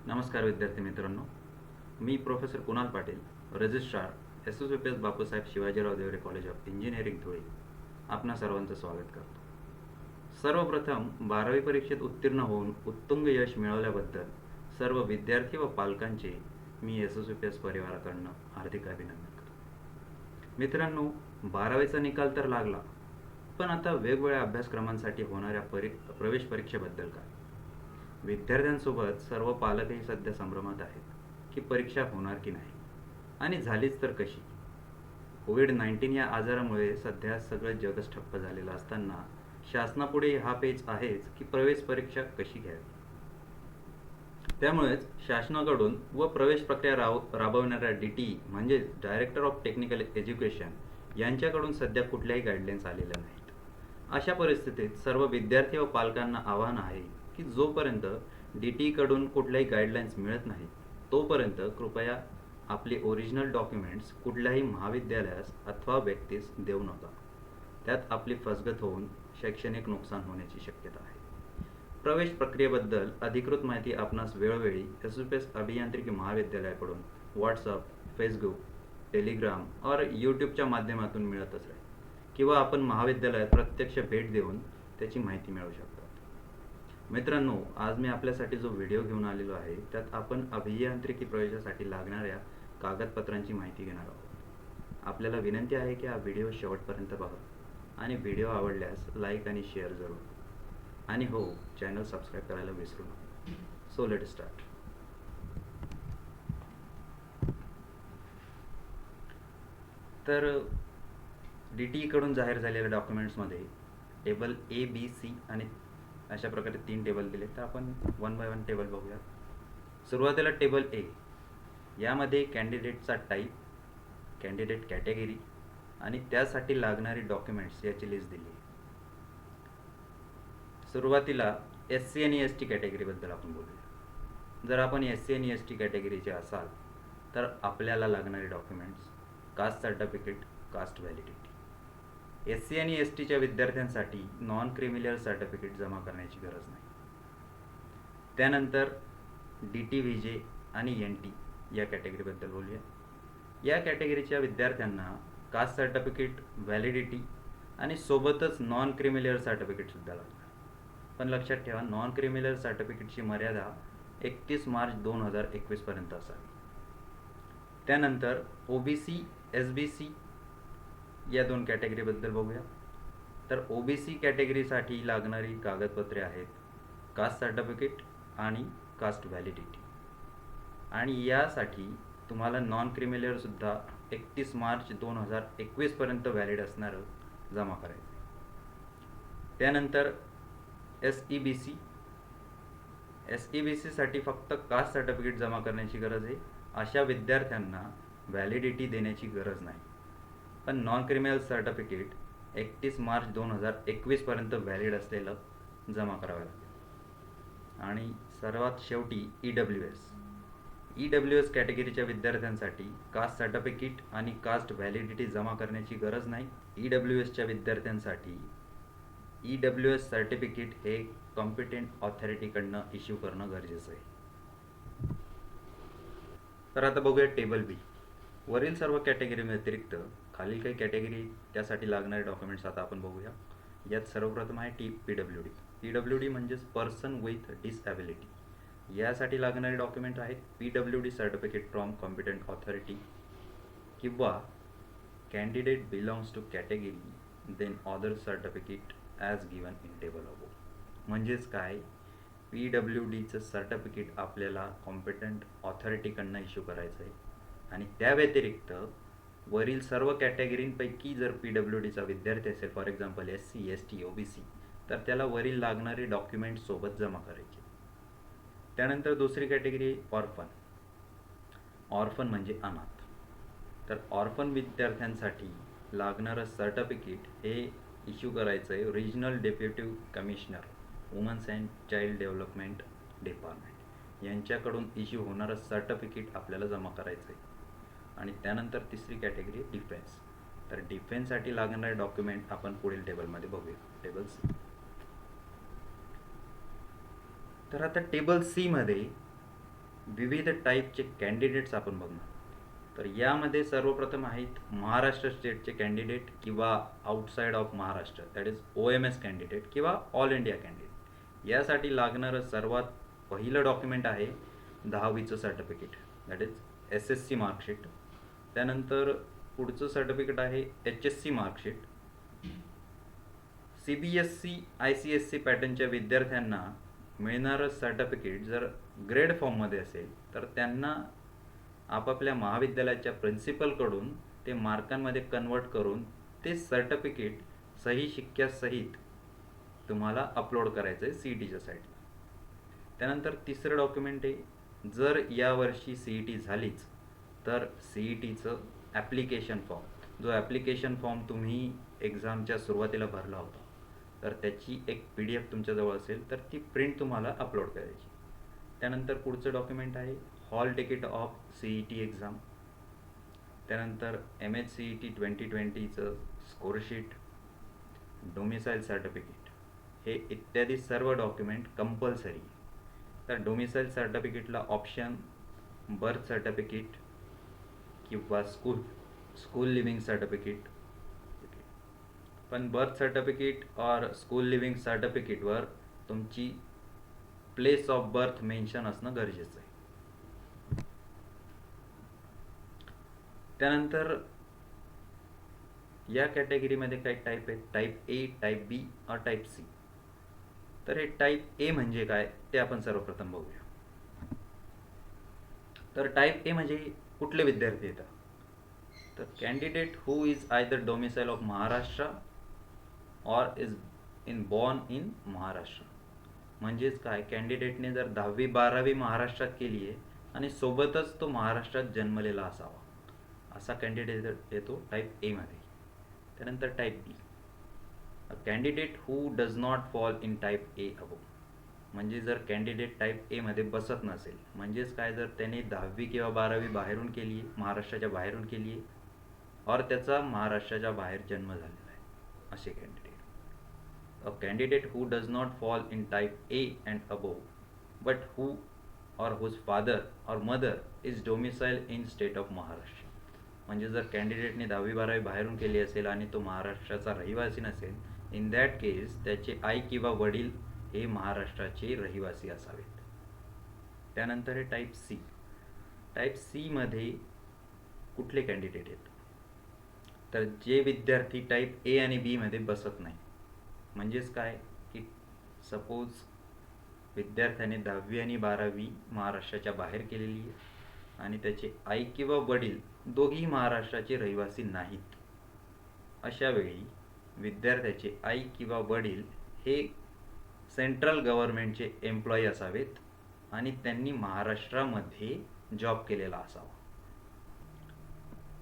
नमस्कार विद्यार्थी मित्रांनो, मी professor Kunal Patil, registrar SSVPS Bapusaheb Shivajirao Deore college of engineering Dhule आपणा सर्वांचं स्वागत करतो. सर्वप्रथम 12वी परीक्षेत उत्तीर्ण होऊन उत्तुंग यश मिळवल्याबद्दल सर्व विद्यार्थी व पालकांचे मी SSVPS परिवाराकडनं हार्दिक अभिनंदन करतो. मित्रांनो, 12वीचा निकाल तर लागला, पण आता वेगवेगळ्या अभ्यासक्रमांसाठी होणाऱ्या प्रवेश परीक्षेबद्दल काय? विद्यार्थ्यांसोबत सर्व पालकही सध्या संभ्रमात आहेत की परीक्षा होणार की नाही, आणि झालीच तर कशी. कोविड-19 या आजारामुळे सध्या सगळं जगच ठप्प झालेलं असताना शासनापुढे हा पेच आहेच की प्रवेश परीक्षा कशी घ्यावी. त्यामुळेच शासनाकडून व प्रवेश प्रक्रिया राबवणाऱ्या DTE म्हणजे डायरेक्टर ऑफ टेक्निकल एज्युकेशन यांच्याकडून सध्या कुठल्याही गाईडलाईन्स आलेल्या नाहीत. अशा परिस्थितीत सर्व विद्यार्थी व पालकांना आव्हान आहे की जोपर्यंत DTE कडून कुठल्याही गाईडलाईन्स मिळत नाहीत तोपर्यंत कृपया आपले ओरिजिनल डॉक्युमेंट्स कुठल्याही महाविद्यालयास अथवा व्यक्तीस देऊ नका. त्यात आपली फसगत होऊन शैक्षणिक नुकसान होण्याची शक्यता आहे. प्रवेश प्रक्रियेबद्दल अधिकृत माहिती आपणास वेळोवेळी SSVPS अभियांत्रिकी महाविद्यालयाकडून व्हॉट्सअप, फेसबुक, टेलिग्राम और यूट्यूबच्या माध्यमातून मिळतच राहील, किंवा आपण महाविद्यालयात प्रत्यक्ष भेट देऊन त्याची माहिती मिळवू शकतात. मित्रांनो, आज मी आपल्यासाठी जो व्हिडिओ घेऊन आलेलो आहे त्यात आपण अभियांत्रिकी प्रवेशासाठी लागणाऱ्या कागदपत्रांची माहिती घेणार आहोत. आपल्याला विनंती आहे की हा व्हिडिओ शेवटपर्यंत पहा आणि व्हिडिओ आवडल्यास लाईक आणि शेअर जरूर. आणि हो, चॅनल सबस्क्राईब करायला विसरू नका. So let start. तर DTE कडून जाहीर झालेल्या डॉक्युमेंट्समध्ये टेबल A, B, C आणि अशा प्रकारे 3 टेबल दिले. तर आपण वन बाय वन टेबल बघूया. सुरुवातीला टेबल A, यामध्ये कॅन्डिडेटचा टाईप, कॅन्डिडेट कॅटेगरी आणि त्यासाठी लागणारी डॉक्युमेंट्स याची लिस्ट दिली आहे. सुरुवातीला SC आणि ST कॅटेगरीबद्दल आपण बोलूया. जर आपण SC आणि ST कॅटेगरीचे असाल तर आपल्याला लागणारे documents: caste certificate, caste validity. SC आणि STच्या विद्यार्थ्यांसाठी नॉन क्रिमिलियर सर्टिफिकेट जमा करण्याची गरज नाही. त्यानंतर DT, VJ आणि NT या कॅटेगरीबद्दल बोलूया. या कॅटेगरीच्या विद्यार्थ्यांना कास्ट सर्टिफिकेट, व्हॅलिडिटी आणि सोबतच नॉन क्रिमिलियर सर्टिफिकेटसुद्धा लागणार. पण लक्षात ठेवा, नॉन क्रिमिलियर सर्टिफिकेटची मर्यादा 31 मार्च 2021 पर्यंत असावी. त्यानंतर OBC, SBC या 2 कॅटेगरीबद्दल बघूया. तर OBC कॅटेगरीसाठी लागणारी कागदपत्रे आहेत कास्ट सर्टिफिकेट आणि कास्ट व्हॅलिडिटी, आणि यासाठी तुम्हाला नॉन क्रिमिलियरसुद्धा 31 मार्च 2021 पर्यंत व्हॅलिड असणारं जमा करायचं. त्यानंतर SEBC. SEBCसाठी फक्त कास्ट सर्टिफिकेट जमा करण्याची गरज आहे. अशा विद्यार्थ्यांना व्हॅलिडिटी देण्याची गरज नाही, पण नॉन क्रिमिनल सर्टिफिकेट 31 मार्च 2021 पर्यंत व्हॅलिड असलेलं जमा करावं लागेल. आणि सर्वात शेवटी EWS कॅटेगरीच्या विद्यार्थ्यांसाठी कास्ट सर्टिफिकेट आणि कास्ट व्हॅलिडिटी जमा करण्याची गरज नाही. EWSच्या विद्यार्थ्यांसाठी EWS सर्टिफिकेट हे कॉम्पिटेंट ऑथॉरिटीकडनं इश्यू करणं गरजेचं आहे. तर आता बघूया टेबल B. वरील सर्व कॅटेगरी व्यतिरिक्त खालील काही कॅटेगरी त्यासाठी लागणारे डॉक्युमेंट्स आता आपण बघूया. यात सर्वप्रथम आहे PWD. PWD म्हणजेच पर्सन विथ डिसॅबिलिटी. यासाठी लागणारे डॉक्युमेंट आहेत PWD certificate from competent authority किंवा candidate belongs to category then other certificate as given in table above. म्हणजेच काय, PWDचं सर्टिफिकेट आपल्याला कॉम्पिटंट ऑथॉरिटीकडनं इश्यू करायचं आहे, आणि त्या व्यतिरिक्त वरील सर्व कॅटेगरींपैकी जर PWDचा विद्यार्थी असेल, for example SC, ST, OBC, तर त्याला वरील लागणारे डॉक्युमेंट सोबत जमा करायचे. त्यानंतर दुसरी कॅटेगरी ऑर्फन. ऑर्फन म्हणजे अनाथ. तर ऑर्फन विद्यार्थ्यांसाठी लागणारं सर्टिफिकेट हे इश्यू करायचं आहे regional deputy commissioner women's and child development department यांच्याकडून इश्यू होणारं सर्टिफिकेट आपल्याला जमा करायचं आहे. आणि त्यानंतर तिसरी कॅटेगरी डिफेन्स. तर डिफेन्ससाठी लागणारे डॉक्युमेंट आपण पुढील टेबलमध्ये बघूया, टेबल C. तर आता टेबल C मध्ये विविध टाईपचे कॅन्डिडेट्स आपण बघणार. तर यामध्ये सर्वप्रथम आहेत महाराष्ट्र स्टेटचे कॅन्डिडेट किंवा outside of Maharashtra, that is OMS candidate किंवा ऑल इंडिया कॅन्डिडेट. यासाठी लागणारं सर्वात पहिलं डॉक्युमेंट आहे 10वीचं certificate, that is SSC marksheet. त्यानंतर पुढचं सर्टिफिकेट आहे HSC मार्कशीट. CBSE ICSE पॅटर्नच्या विद्यार्थ्यांना मिळणारं सर्टिफिकेट जर ग्रेड फॉर्ममध्ये असेल तर त्यांना आपापल्या महाविद्यालयाच्या प्रिन्सिपलकडून ते मार्कांमध्ये कन्वर्ट करून ते सर्टिफिकेट सही शिक्क्यासहित तुम्हाला अपलोड करायचं आहे CETच्या साईटला. त्यानंतर तिसरं डॉक्युमेंट आहे, जर यावर्षी CET झालीच तर CETचं ॲप्लिकेशन फॉर्म, जो ॲप्लिकेशन फॉर्म तुम्ही एक्झामच्या सुरुवातीला भरला होता, तर त्याची एक PDF तुमच्याजवळ असेल तर ती प्रिंट तुम्हाला अपलोड करायची. त्यानंतर पुढचं डॉक्युमेंट आहे hall ticket of CET exam. त्यानंतर MHCET 2020चं स्कोरशीट, डोमिसाईल सर्टिफिकेट, हे इत्यादी सर्व डॉक्युमेंट कंपल्सरी. तर डोमिसाईल सर्टिफिकेटला ऑप्शन बर्थ सर्टिफिकेट किंवा स्कूल लिव्हिंग सर्टिफिकेट. पण बर्थ सर्टिफिकेट और स्कूल लिव्हिंग सर्टिफिकेटवर तुमची प्लेस ऑफ बर्थ मेन्शन असणं गरजेचं आहे. त्यानंतर या कॅटेगरीमध्ये काही टाईप आहेत, टाईप A, टाईप B और टाईप C. तर हे टाईप A म्हणजे काय ते आपण सर्वप्रथम बघूया. तर टाईप A म्हणजे कुठले विद्यार्थी येतात, तर candidate who is either domicile of Maharashtra और इज बॉर्न इन महाराष्ट्र. म्हणजेच काय, कॅन्डिडेटने जर 10वी 12वी महाराष्ट्रात केली आहे आणि सोबतच तो महाराष्ट्रात जन्मलेला असावा, असा कॅन्डिडेट येतो टाईप A मध्ये. त्यानंतर type B, a candidate who does not fall in type A above. म्हणजे जर कॅन्डिडेट टाईप A मध्ये बसत नसेल, म्हणजेच काय, जर त्याने 10वी किंवा 12वी बाहेरून केली आहे, महाराष्ट्राच्या बाहेरून केली आहे, और त्याचा महाराष्ट्राच्या बाहेर जन्म झालेला आहे, असे candidate. A candidate who does not fall in type A and above but हू और हुज फादर और mother is domicile in state of Maharashtra. म्हणजे जर कॅन्डिडेटने 10वी 12वी बाहेरून केली असेल आणि तो महाराष्ट्राचा रहिवासी नसेल, इन दॅट केस त्याचे आई किंवा वडील हे महाराष्ट्राचे रहिवासी असावेत. त्यानंतर हे टाईप C. टाईप C मध्ये कुठले कॅन्डिडेट येतात, तर जे विद्यार्थी टाईप A आणि B मध्ये बसत नाही. म्हणजेच काय की सपोज विद्यार्थ्याने 10वी आणि 12वी महाराष्ट्राच्या बाहेर केलेली आहे आणि त्याचे आई किंवा वडील दोघेही महाराष्ट्राचे रहिवासी नाहीत. अशा वेळी विद्यार्थ्याचे आई किंवा वडील हे सेंट्रल गव्हर्नमेंटचे एम्प्लॉई असावेत आणि त्यांनी महाराष्ट्रामध्ये जॉब केलेला असावा.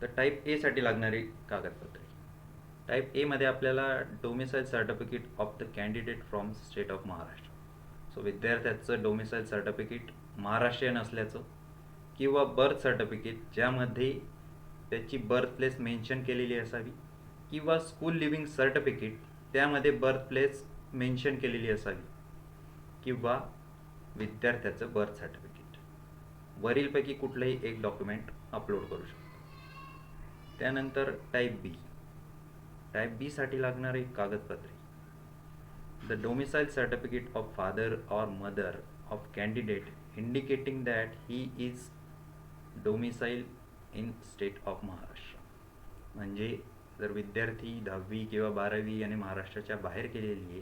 तर टाईप A साठी लागणारी कागदपत्रे, टाईप A मध्ये आपल्याला domicile certificate of the candidate from state of Maharashtra. So विद्यार्थ्याचं डोमिसाईल सर्टिफिकेट महाराष्ट्रीयन असल्याचं किंवा बर्थ सर्टिफिकेट ज्यामध्ये त्याची बर्थ प्लेस मेन्शन केलेली असावी, किंवा स्कूल लिव्हिंग सर्टिफिकेट त्यामध्ये बर्थ प्लेस मेन्शन केलेली असावी, किंवा विद्यार्थ्याचं बर्थ सर्टिफिकेट. वरीलपैकी कुठलंही एक डॉक्युमेंट अपलोड करू शकतो. त्यानंतर टाईप B. टाईप B साठी लागणारी कागदपत्रे, the domicile certificate of father और mother of candidate indicating that he is domicile in state of Maharashtra. म्हणजे जर विद्यार्थी 10वी किंवा 12वी आणि महाराष्ट्राच्या बाहेर केलेली आहे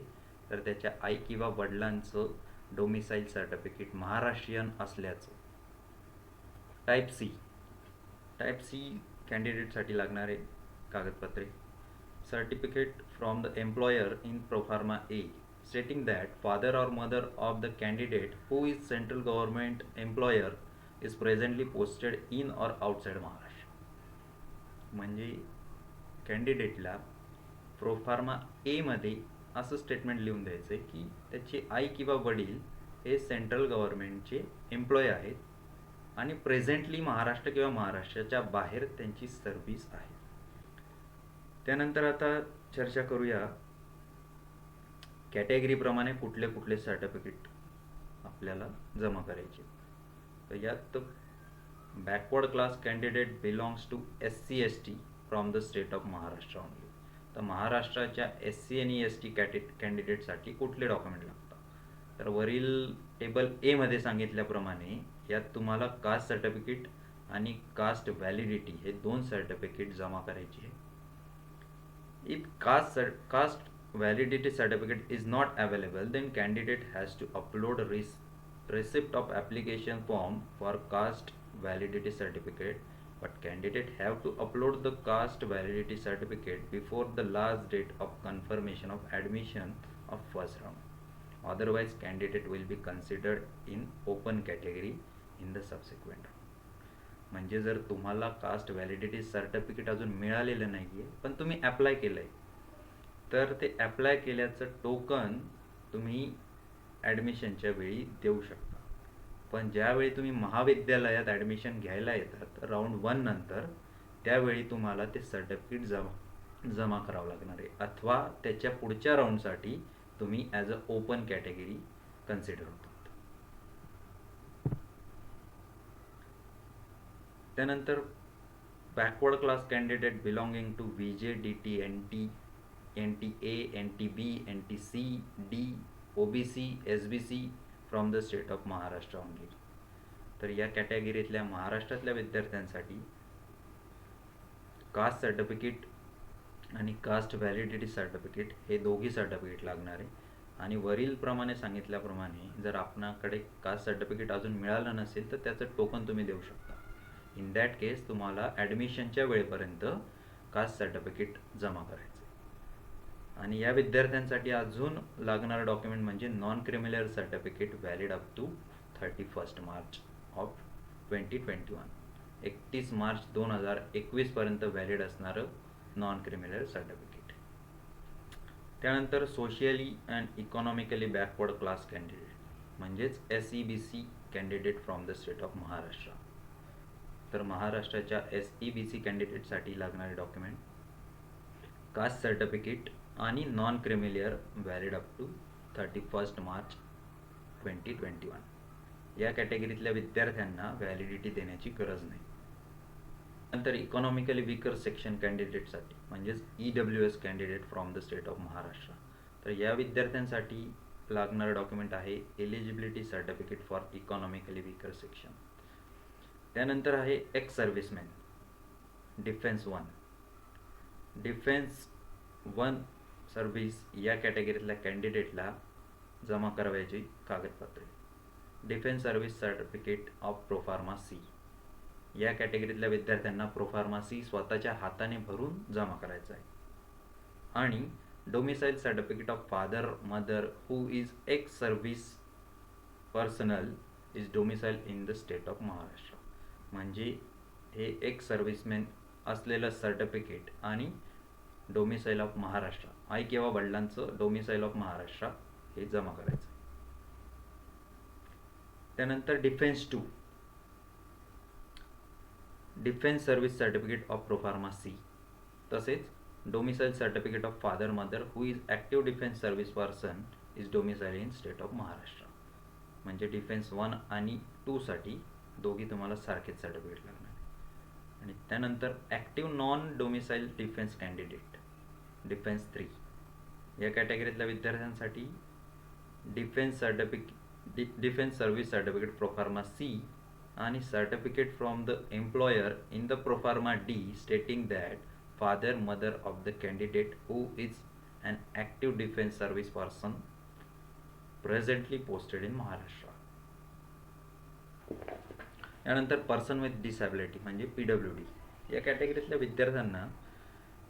तर त्याच्या आई किंवा वडिलांचं डोमिसाईल सर्टिफिकेट महाराष्ट्रीयन असल्याचं. Type C. टाईप C कॅन्डिडेटसाठी लागणारे कागदपत्रे, certificate from the employer in proforma A stating that father or mother of the candidate who is central government employer is presently posted in or outside Maharashtra. म्हणजे कॅन्डिडेटला proforma A मध्ये असं statement लिहून द्यायचं आहे की त्याची आई किंवा वडील हे सेंट्रल गव्हर्नमेंटचे एम्प्लॉय आहेत आणि प्रेझेंटली महाराष्ट्र किंवा महाराष्ट्राच्या बाहेर त्यांची सर्व्हिस आहे. त्यानंतर आता चर्चा करूया कॅटेगरीप्रमाणे कुठले कुठले सर्टिफिकेट आपल्याला जमा करायचे. तर यात backward class candidate belongs to SC ST from the state of Maharashtra only. तर महाराष्ट्राच्या SC आणि ST कॅन्डिडेटसाठी कुठले डॉक्युमेंट लागतात? तर वरील टेबल ए मध्ये सांगितल्याप्रमाणे यात तुम्हाला कास्ट सर्टिफिकेट आणि कास्ट व्हॅलिडिटी हे दोन सर्टिफिकेट जमा करायची आहे. If caste validity certificate is not available, then candidate has to upload receipt of application form for caste validity certificate. But candidate have to upload the caste validity certificate before the last date of confirmation of admission of first round. Otherwise, candidate will be considered in open category in the subsequent round. म्हणजे जर तुम्हाला caste validity certificate अजून मिळालेलं नाही आहे पण तुम्ही apply केलं आहे, तर ते ॲप्लाय केल्याचं टोकन तुम्ही ॲडमिशनच्या वेळी देऊ शकता. पण ज्यावेळी तुम्ही महाविद्यालयात ॲडमिशन घ्यायला येतात राऊंड 1 नंतर, त्यावेळी तुम्हाला ते सर्टिफिकेट जमा करावं लागणार आहे, अथवा त्याच्या पुढच्या राऊंडसाठी तुम्ही as a open category consider होतात. त्यानंतर backward class candidate belonging to VJ DT NT NTA NTB NTC D OBC SBC from the state of Maharashtra only. तर या कॅटेगरीतल्या महाराष्ट्रातल्या विद्यार्थ्यांसाठी कास्ट सर्टिफिकेट आणि कास्ट व्हॅलिडिटी सर्टिफिकेट हे दोघी सर्टिफिकेट लागणार आहे. आणि वरील प्रमाणे सांगितल्याप्रमाणे जर आपणाकडे कास्ट सर्टिफिकेट अजून मिळालं नसेल तर त्याचं टोकन तुम्ही देऊ शकता. इन दॅट केस तुम्हाला ॲडमिशनच्या वेळेपर्यंत कास्ट सर्टिफिकेट जमा करायचं. आणि या विद्यार्थ्यांसाठी अजून लागणारं डॉक्युमेंट म्हणजे non criminal certificate valid up to 31 March of 2021. 31 March 2021 पर्यंत व्हॅलिड असणारं नॉन क्रिमिनल सर्टिफिकेट. त्यानंतर socially and economically backward class candidate म्हणजेच SEBC candidate from the state of Maharashtra. तर महाराष्ट्राच्या SEBC कॅन्डिडेटसाठी लागणारे डॉक्युमेंट कास्ट सर्टिफिकेट आणि non creamy layer valid up to 31 March 2021. या कॅटेगरीतल्या विद्यार्थ्यांना व्हॅलिडिटी देण्याची गरज नाही. नंतर इकॉनॉमिकली वीकर सेक्शन कॅन्डिडेटसाठी म्हणजेच EWS candidate from the state of Maharashtra. तर या विद्यार्थ्यांसाठी लागणारं डॉक्युमेंट आहे eligibility certificate for economically weaker section. त्यानंतर आहे एक्स सर्व्हिसमॅन डिफेन्स 1 सर्व्हिस या कॅटेगरीतल्या कॅन्डिडेटला जमा करावयाची कागदपत्रे. Defence service certificate of proforma C. या कॅटेगरीतल्या विद्यार्थ्यांना प्रोफार्मा C स्वतःच्या हाताने भरून जमा करायचा आहे. आणि domicile certificate of father mother who is x service personal is domicile in the state of Maharashtra. म्हणजे हे एक्स सर्व्हिसमॅन असलेलं सर्टिफिकेट आणि डोमिसाईल ऑफ महाराष्ट्र, आई किंवा वडिलांचं डोमिसाईल ऑफ महाराष्ट्र हे जमा करायचं. त्यानंतर defence 2 defence service certificate of proforma C. तसेच domicile certificate of father mother who is active defence service person is domicile in state of Maharashtra. म्हणजे डिफेन्स 1 आणि 2 साठी दोघी तुम्हाला सारखेच सर्टिफिकेट लागणार. आणि त्यानंतर active non domicile defence candidate defence 3 या कॅटेगरीतल्या विद्यार्थ्यांसाठी defence service certificate proforma C आणि certificate from the employer in the proforma D stating that father mother of the candidate who is an active defence service person presently posted in Maharashtra. यानंतर person with disability म्हणजे PWD या कॅटेगरीतल्या विद्यार्थ्यांना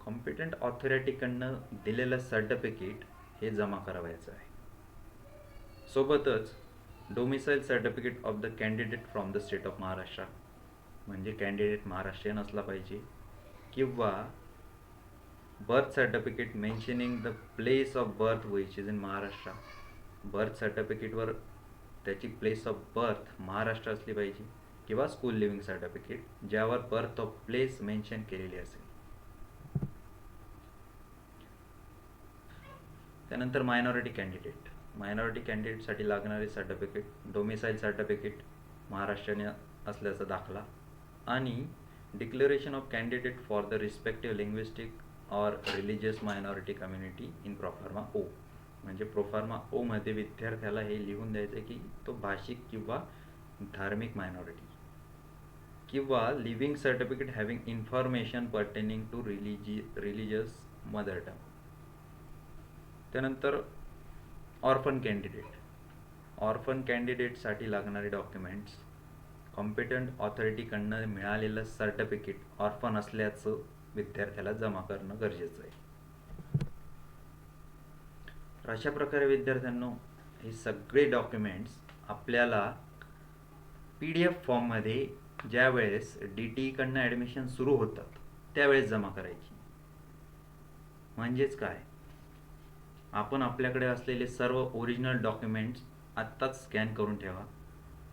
competent ऑथॉरिटीकडनं दिलेलं certificate हे जमा करावयाचं आहे. सोबतच domicile certificate of the candidate from the state of Maharashtra म्हणजे कॅन्डिडेट महाराष्ट्रीयन असला पाहिजे, किंवा birth certificate mentioning the place of birth which is in Maharashtra. Birth सर्टिफिकेटवर त्याची प्लेस ऑफ बर्थ महाराष्ट्र असली पाहिजे, किंवा स्कूल लिव्हिंग सर्टिफिकेट ज्यावर बर्थ ऑफ प्लेस मेन्शन केलेली असेल. त्यानंतर मायनॉरिटी कॅन्डिडेटसाठी लागणारे सर्टिफिकेट डोमिसाईल सर्टिफिकेट महाराष्ट्रीयन असल्याचा दाखला आणि declaration of candidate for the respective linguistic or religious minority community in proforma O. म्हणजे प्रोफार्मा ओमध्ये विद्यार्थ्याला हे लिहून द्यायचं आहे की तो भाषिक किंवा धार्मिक मायनॉरिटी किंवा living certificate having information pertaining to religious mother tongue. त्यानंतर ऑर्फन कॅन्डिडेटसाठी लागणारे डॉक्युमेंट्स कॉम्पिटंट ऑथॉरिटीकडनं मिळालेलं सर्टिफिकेट ऑर्फन असल्याचं विद्यार्थ्याला जमा करणं गरजेचं आहे. तर अशा प्रकारे विद्यार्थ्यांनो हे सगळे डॉक्युमेंट्स आपल्याला PDF फॉर्ममध्ये ज्या वेळेस DTEकडनं ॲडमिशन सुरू होतात त्यावेळेस जमा करायची. म्हणजेच काय, आपण आपल्याकडे असलेले सर्व ओरिजिनल डॉक्युमेंट्स आत्ताच स्कॅन करून ठेवा.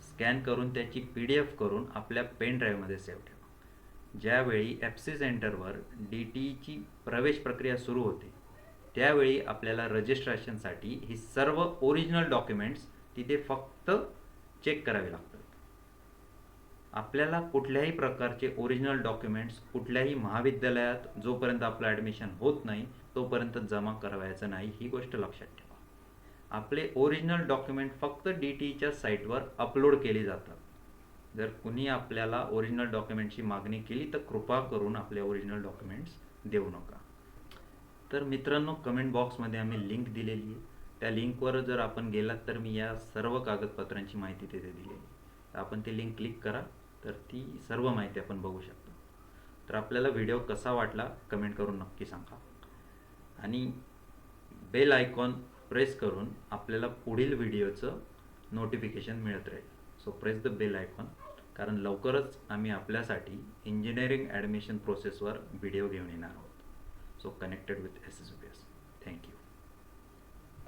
स्कॅन करून त्याची PDF करून आपल्या पेन ड्राईव्हमध्ये सेव्ह ठेवा. ज्यावेळी FC सेंटरवर DTEची प्रवेश प्रक्रिया सुरू होते त्यावेळी आपल्याला रजिस्ट्रेशनसाठी ही सर्व ओरिजिनल डॉक्युमेंट्स तिथे फक्त चेक करावे लागतात. आपल्याला कुठल्याही प्रकारचे ओरिजिनल डॉक्युमेंट्स कुठल्याही महाविद्यालयात जोपर्यंत आपलं ॲडमिशन होत नाही तोपर्यंत जमा करायचं नाही, ही गोष्ट लक्षात ठेवा. आपले ओरिजिनल डॉक्युमेंट फक्त DTEच्या साईटवर अपलोड केली जातात. जर कुणी आपल्याला ओरिजिनल डॉक्युमेंटची मागणी केली तर कृपा करून आपले ओरिजिनल डॉक्युमेंट्स देऊ नका. तर मित्रांनो, कमेंट बॉक्समध्ये आम्ही लिंक दिलेली आहे. त्या लिंकवर जर आपण गेलात तर मी या सर्व कागदपत्रांची माहिती तिथे दिलेली आहे. तर आपण ती लिंक क्लिक करा तर ती सर्व माहिती आपण बघू शकतो. तर आपल्याला व्हिडिओ कसा वाटला कमेंट करून नक्की सांगा आणि बेल आयकॉन प्रेस करून आपल्याला पुढील व्हिडिओचं नोटिफिकेशन मिळत राहील. So press the bell icon, कारण लवकरच आम्ही आपल्यासाठी इंजिनिअरिंग ॲडमिशन प्रोसेसवर व्हिडिओ घेऊन येणार आहोत. So connected with SSBS. Thank you.